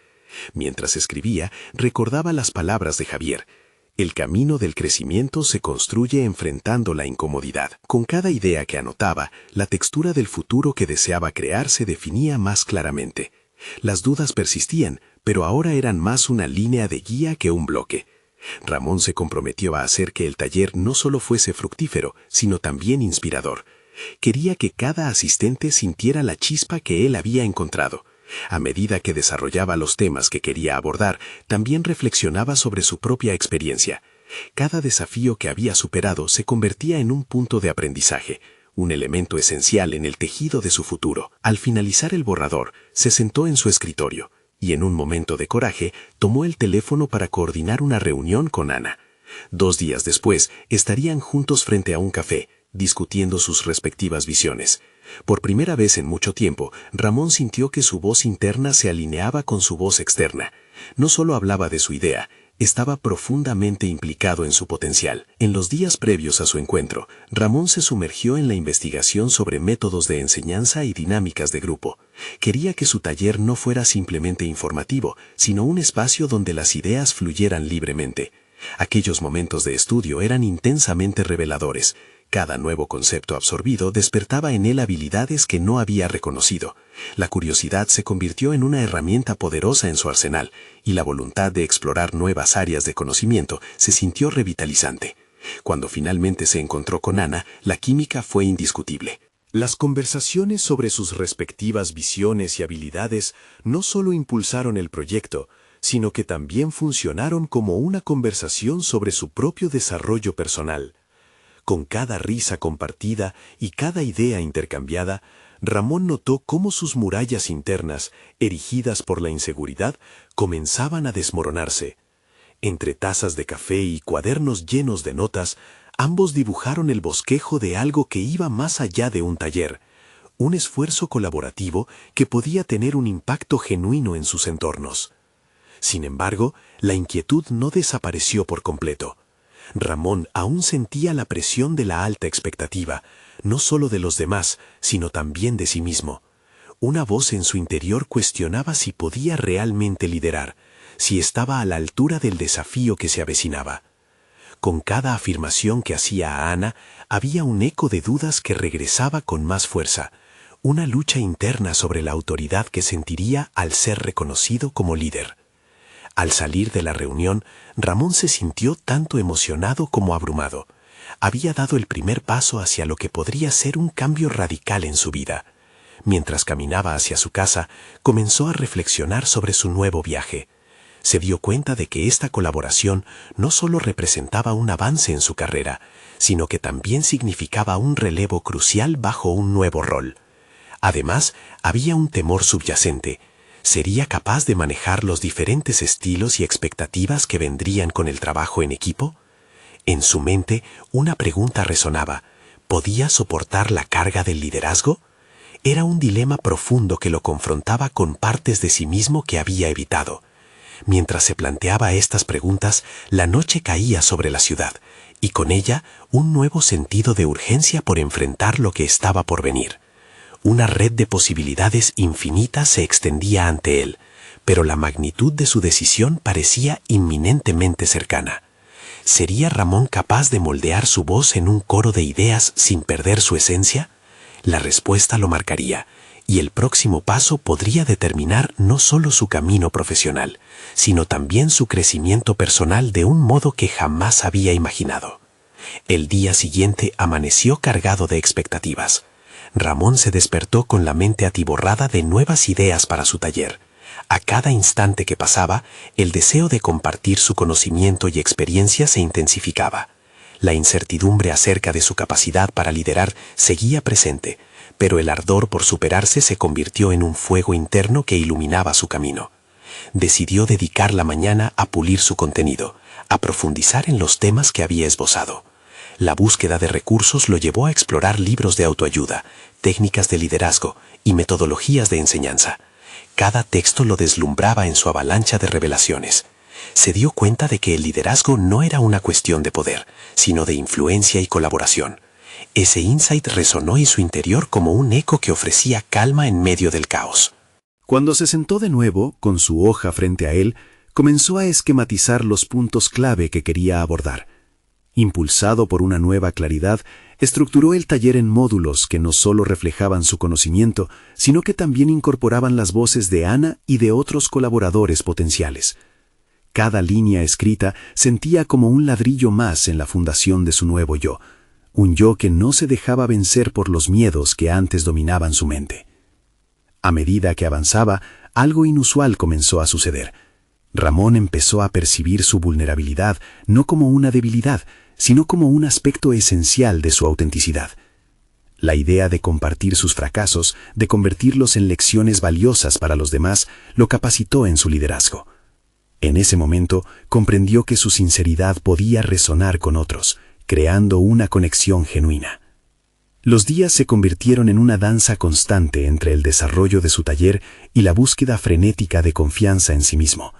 Mientras escribía, recordaba las palabras de Javier. El camino del crecimiento se construye enfrentando la incomodidad. Con cada idea que anotaba, la textura del futuro que deseaba crear se definía más claramente. Las dudas persistían, pero ahora eran más una línea de guía que un bloque. Ramón se comprometió a hacer que el taller no solo fuese fructífero, sino también inspirador. Quería que cada asistente sintiera la chispa que él había encontrado. A medida que desarrollaba los temas que quería abordar, también reflexionaba sobre su propia experiencia. Cada desafío que había superado se convertía en un punto de aprendizaje, un elemento esencial en el tejido de su futuro. Al finalizar el borrador, se sentó en su escritorio y en un momento de coraje tomó el teléfono para coordinar una reunión con Ana. 2 días después, estarían juntos frente a un café, discutiendo sus respectivas visiones. Por primera vez en mucho tiempo, Ramón sintió que su voz interna se alineaba con su voz externa. No solo hablaba de su idea, estaba profundamente implicado en su potencial. En los días previos a su encuentro, Ramón se sumergió en la investigación sobre métodos de enseñanza y dinámicas de grupo. Quería que su taller no fuera simplemente informativo, sino un espacio donde las ideas fluyeran libremente. Aquellos momentos de estudio eran intensamente reveladores. Cada nuevo concepto absorbido despertaba en él habilidades que no había reconocido. La curiosidad se convirtió en una herramienta poderosa en su arsenal, y la voluntad de explorar nuevas áreas de conocimiento se sintió revitalizante. Cuando finalmente se encontró con Ana, la química fue indiscutible. Las conversaciones sobre sus respectivas visiones y habilidades no solo impulsaron el proyecto, sino que también funcionaron como una conversación sobre su propio desarrollo personal. Con cada risa compartida y cada idea intercambiada, Ramón notó cómo sus murallas internas, erigidas por la inseguridad, comenzaban a desmoronarse. Entre tazas de café y cuadernos llenos de notas, ambos dibujaron el bosquejo de algo que iba más allá de un taller, un esfuerzo colaborativo que podía tener un impacto genuino en sus entornos. Sin embargo, la inquietud no desapareció por completo. Ramón aún sentía la presión de la alta expectativa, no solo de los demás, sino también de sí mismo. Una voz en su interior cuestionaba si podía realmente liderar, si estaba a la altura del desafío que se avecinaba. Con cada afirmación que hacía a Ana, había un eco de dudas que regresaba con más fuerza, una lucha interna sobre la autoridad que sentiría al ser reconocido como líder. Al salir de la reunión, Ramón se sintió tanto emocionado como abrumado. Había dado el primer paso hacia lo que podría ser un cambio radical en su vida. Mientras caminaba hacia su casa, comenzó a reflexionar sobre su nuevo viaje. Se dio cuenta de que esta colaboración no solo representaba un avance en su carrera, sino que también significaba un relevo crucial bajo un nuevo rol. Además, había un temor subyacente. ¿Sería capaz de manejar los diferentes estilos y expectativas que vendrían con el trabajo en equipo? En su mente, una pregunta resonaba. ¿Podía soportar la carga del liderazgo? Era un dilema profundo que lo confrontaba con partes de sí mismo que había evitado. Mientras se planteaba estas preguntas, la noche caía sobre la ciudad, y con ella un nuevo sentido de urgencia por enfrentar lo que estaba por venir. Una red de posibilidades infinitas se extendía ante él, pero la magnitud de su decisión parecía inminentemente cercana. ¿Sería Ramón capaz de moldear su voz en un coro de ideas sin perder su esencia? La respuesta lo marcaría, y el próximo paso podría determinar no solo su camino profesional, sino también su crecimiento personal de un modo que jamás había imaginado. El día siguiente amaneció cargado de expectativas. Ramón se despertó con la mente atiborrada de nuevas ideas para su taller. A cada instante que pasaba, el deseo de compartir su conocimiento y experiencia se intensificaba. La incertidumbre acerca de su capacidad para liderar seguía presente, pero el ardor por superarse se convirtió en un fuego interno que iluminaba su camino. Decidió dedicar la mañana a pulir su contenido, a profundizar en los temas que había esbozado. La búsqueda de recursos lo llevó a explorar libros de autoayuda, técnicas de liderazgo y metodologías de enseñanza. Cada texto lo deslumbraba en su avalancha de revelaciones. Se dio cuenta de que el liderazgo no era una cuestión de poder, sino de influencia y colaboración. Ese insight resonó en su interior como un eco que ofrecía calma en medio del caos. Cuando se sentó de nuevo, con su hoja frente a él, comenzó a esquematizar los puntos clave que quería abordar. Impulsado por una nueva claridad, estructuró el taller en módulos que no solo reflejaban su conocimiento, sino que también incorporaban las voces de Ana y de otros colaboradores potenciales. Cada línea escrita sentía como un ladrillo más en la fundación de su nuevo yo, un yo que no se dejaba vencer por los miedos que antes dominaban su mente. A medida que avanzaba, algo inusual comenzó a suceder. Ramón empezó a percibir su vulnerabilidad no como una debilidad, sino como un aspecto esencial de su autenticidad. La idea de compartir sus fracasos, de convertirlos en lecciones valiosas para los demás, lo capacitó en su liderazgo. En ese momento, comprendió que su sinceridad podía resonar con otros, creando una conexión genuina. Los días se convirtieron en una danza constante entre el desarrollo de su taller y la búsqueda frenética de confianza en sí mismo.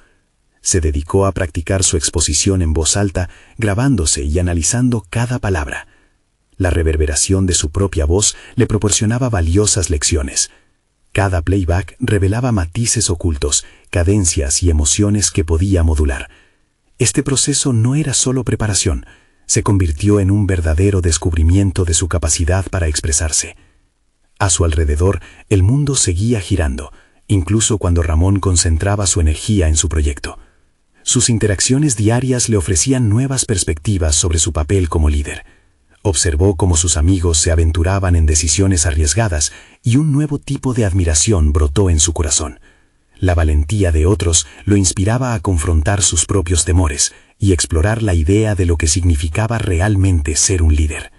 Se dedicó a practicar su exposición en voz alta, grabándose y analizando cada palabra. La reverberación de su propia voz le proporcionaba valiosas lecciones. Cada playback revelaba matices ocultos, cadencias y emociones que podía modular. Este proceso no era solo preparación, se convirtió en un verdadero descubrimiento de su capacidad para expresarse. A su alrededor, el mundo seguía girando, incluso cuando Ramón concentraba su energía en su proyecto. Sus interacciones diarias le ofrecían nuevas perspectivas sobre su papel como líder. Observó cómo sus amigos se aventuraban en decisiones arriesgadas y un nuevo tipo de admiración brotó en su corazón. La valentía de otros lo inspiraba a confrontar sus propios temores y explorar la idea de lo que significaba realmente ser un líder.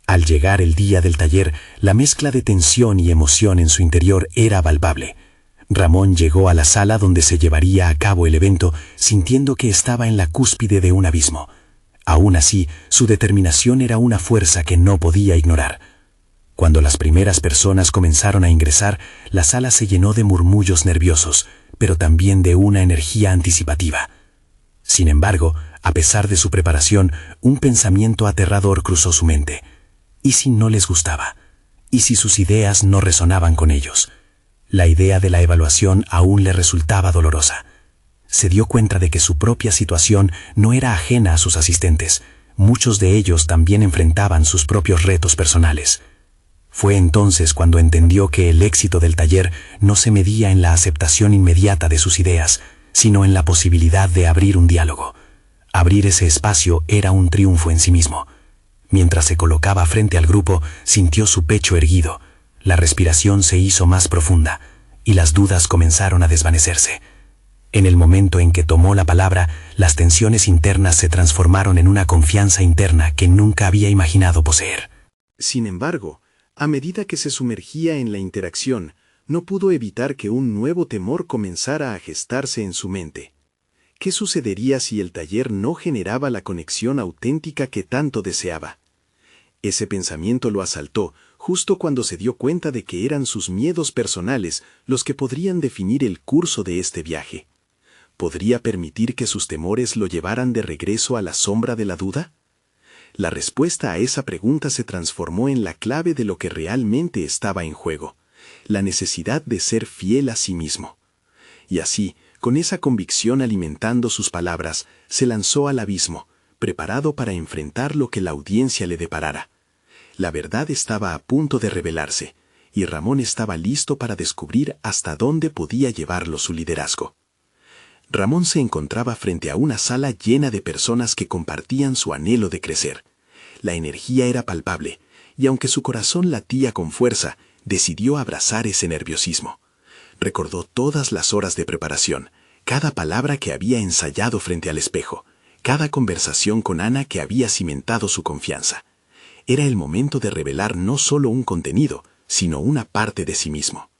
Al llegar el día del taller, la mezcla de tensión y emoción en su interior era palpable. Ramón llegó a la sala donde se llevaría a cabo el evento, sintiendo que estaba en la cúspide de un abismo. Aún así, su determinación era una fuerza que no podía ignorar. Cuando las primeras personas comenzaron a ingresar, la sala se llenó de murmullos nerviosos, pero también de una energía anticipativa. Sin embargo, a pesar de su preparación, un pensamiento aterrador cruzó su mente. ¿Y si no les gustaba? ¿Y si sus ideas no resonaban con ellos? La idea de la evaluación aún le resultaba dolorosa. Se dio cuenta de que su propia situación no era ajena a sus asistentes. Muchos de ellos también enfrentaban sus propios retos personales. Fue entonces cuando entendió que el éxito del taller no se medía en la aceptación inmediata de sus ideas, sino en la posibilidad de abrir un diálogo. Abrir ese espacio era un triunfo en sí mismo. Mientras se colocaba frente al grupo, sintió su pecho erguido, la respiración se hizo más profunda y las dudas comenzaron a desvanecerse. En el momento en que tomó la palabra, las tensiones internas se transformaron en una confianza interna que nunca había imaginado poseer. Sin embargo, a medida que se sumergía en la interacción, no pudo evitar que un nuevo temor comenzara a gestarse en su mente. ¿Qué sucedería si el taller no generaba la conexión auténtica que tanto deseaba? Ese pensamiento lo asaltó justo cuando se dio cuenta de que eran sus miedos personales los que podrían definir el curso de este viaje. ¿Podría permitir que sus temores lo llevaran de regreso a la sombra de la duda? La respuesta a esa pregunta se transformó en la clave de lo que realmente estaba en juego, la necesidad de ser fiel a sí mismo. Y así, con esa convicción alimentando sus palabras, se lanzó al abismo, preparado para enfrentar lo que la audiencia le deparara. La verdad estaba a punto de revelarse, y Ramón estaba listo para descubrir hasta dónde podía llevarlo su liderazgo. Ramón se encontraba frente a una sala llena de personas que compartían su anhelo de crecer. La energía era palpable, y aunque su corazón latía con fuerza, decidió abrazar ese nerviosismo. Recordó todas las horas de preparación, cada palabra que había ensayado frente al espejo, cada conversación con Ana que había cimentado su confianza. Era el momento de revelar no solo un contenido, sino una parte de sí mismo.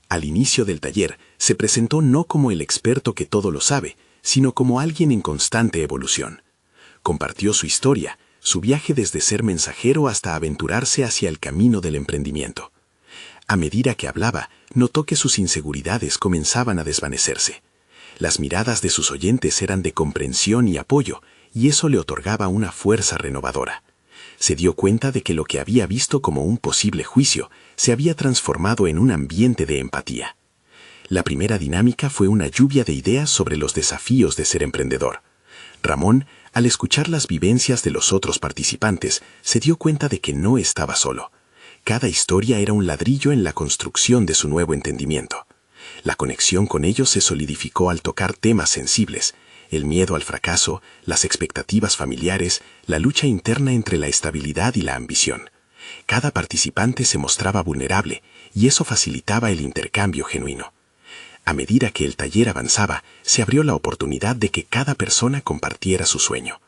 Al inicio del taller, se presentó no como el experto que todo lo sabe, sino como alguien en constante evolución. Compartió su historia, su viaje desde ser mensajero hasta aventurarse hacia el camino del emprendimiento. A medida que hablaba, notó que sus inseguridades comenzaban a desvanecerse. Las miradas de sus oyentes eran de comprensión y apoyo, y eso le otorgaba una fuerza renovadora. Se dio cuenta de que lo que había visto como un posible juicio se había transformado en un ambiente de empatía. La primera dinámica fue una lluvia de ideas sobre los desafíos de ser emprendedor. Ramón, al escuchar las vivencias de los otros participantes, se dio cuenta de que no estaba solo. Cada historia era un ladrillo en la construcción de su nuevo entendimiento. La conexión con ellos se solidificó al tocar temas sensibles, el miedo al fracaso, las expectativas familiares, la lucha interna entre la estabilidad y la ambición. Cada participante se mostraba vulnerable y eso facilitaba el intercambio genuino. A medida que el taller avanzaba, se abrió la oportunidad de que cada persona compartiera su sueño.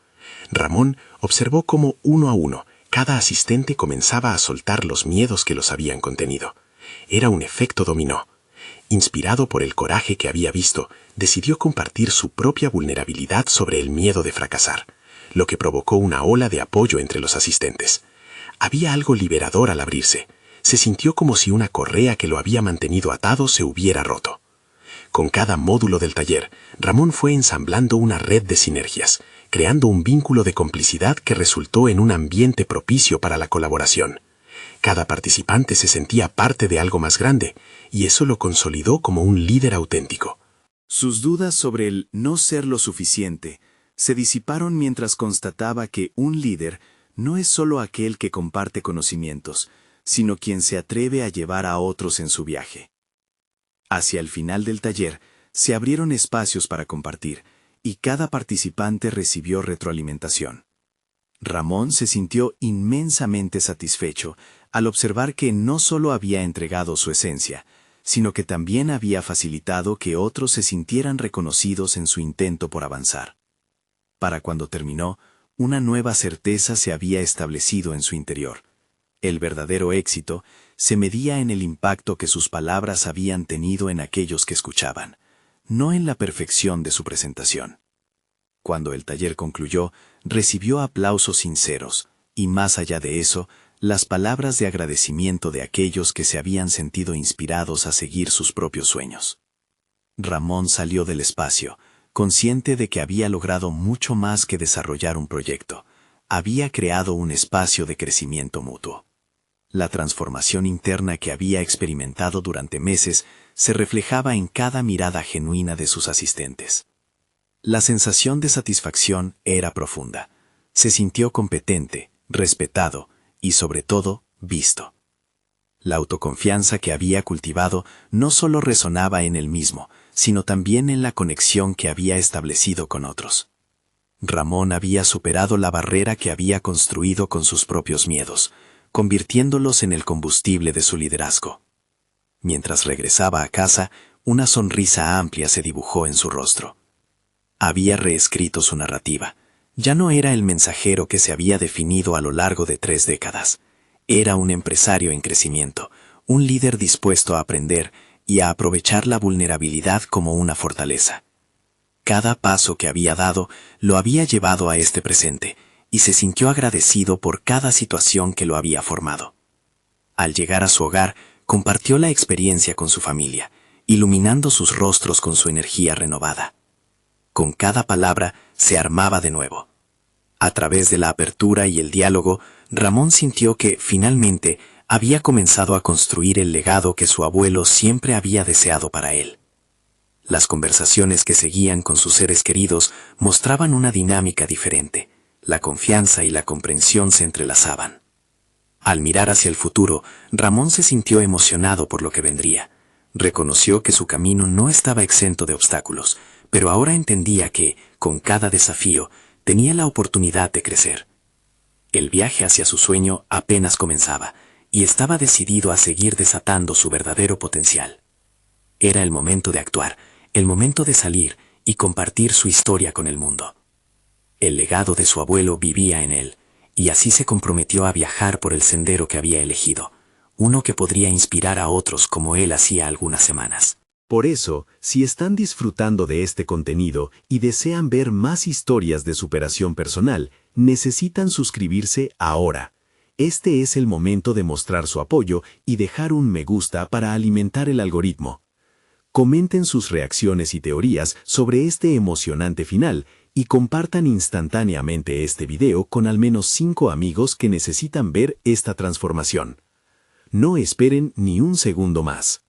Ramón observó cómo, uno a uno, cada asistente comenzaba a soltar los miedos que los habían contenido. Era un efecto dominó. Inspirado por el coraje que había visto, decidió compartir su propia vulnerabilidad sobre el miedo de fracasar, lo que provocó una ola de apoyo entre los asistentes. Había algo liberador al abrirse. Se sintió como si una correa que lo había mantenido atado se hubiera roto. Con cada módulo del taller, Ramón fue ensamblando una red de sinergias, creando un vínculo de complicidad que resultó en un ambiente propicio para la colaboración. Cada participante se sentía parte de algo más grande, y eso lo consolidó como un líder auténtico. Sus dudas sobre el no ser lo suficiente se disiparon mientras constataba que un líder no es solo aquel que comparte conocimientos, sino quien se atreve a llevar a otros en su viaje. Hacia el final del taller, se abrieron espacios para compartir, y cada participante recibió retroalimentación. Ramón se sintió inmensamente satisfecho al observar que no solo había entregado su esencia, sino que también había facilitado que otros se sintieran reconocidos en su intento por avanzar. Para cuando terminó, una nueva certeza se había establecido en su interior. El verdadero éxito se medía en el impacto que sus palabras habían tenido en aquellos que escuchaban, no en la perfección de su presentación. Cuando el taller concluyó, recibió aplausos sinceros, y más allá de eso, las palabras de agradecimiento de aquellos que se habían sentido inspirados a seguir sus propios sueños. Ramón salió del espacio, consciente de que había logrado mucho más que desarrollar un proyecto. Había creado un espacio de crecimiento mutuo. La transformación interna que había experimentado durante meses se reflejaba en cada mirada genuina de sus asistentes. La sensación de satisfacción era profunda. Se sintió competente, respetado y, sobre todo, visto. La autoconfianza que había cultivado no solo resonaba en él mismo, sino también en la conexión que había establecido con otros. Ramón había superado la barrera que había construido con sus propios miedos, convirtiéndolos en el combustible de su liderazgo. Mientras regresaba a casa, una sonrisa amplia se dibujó en su rostro. Había reescrito su narrativa. Ya no era el mensajero que se había definido a lo largo de 3 décadas. Era un empresario en crecimiento, un líder dispuesto a aprender y a aprovechar la vulnerabilidad como una fortaleza. Cada paso que había dado lo había llevado a este presente, y se sintió agradecido por cada situación que lo había formado. Al llegar a su hogar, compartió la experiencia con su familia, iluminando sus rostros con su energía renovada. Con cada palabra se armaba de nuevo. A través de la apertura y el diálogo, Ramón sintió que, finalmente, había comenzado a construir el legado que su abuelo siempre había deseado para él. Las conversaciones que seguían con sus seres queridos mostraban una dinámica diferente. La confianza y la comprensión se entrelazaban. Al mirar hacia el futuro, Ramón se sintió emocionado por lo que vendría. Reconoció que su camino no estaba exento de obstáculos, pero ahora entendía que, con cada desafío, tenía la oportunidad de crecer. El viaje hacia su sueño apenas comenzaba, y estaba decidido a seguir desatando su verdadero potencial. Era el momento de actuar, el momento de salir y compartir su historia con el mundo. El legado de su abuelo vivía en él, y así se comprometió a viajar por el sendero que había elegido, uno que podría inspirar a otros como él hacía algunas semanas. Por eso, si están disfrutando de este contenido y desean ver más historias de superación personal, necesitan suscribirse ahora. Este es el momento de mostrar su apoyo y dejar un me gusta para alimentar el algoritmo. Comenten sus reacciones y teorías sobre este emocionante final y compartan instantáneamente este video con al menos 5 amigos que necesitan ver esta transformación. No esperen ni un segundo más.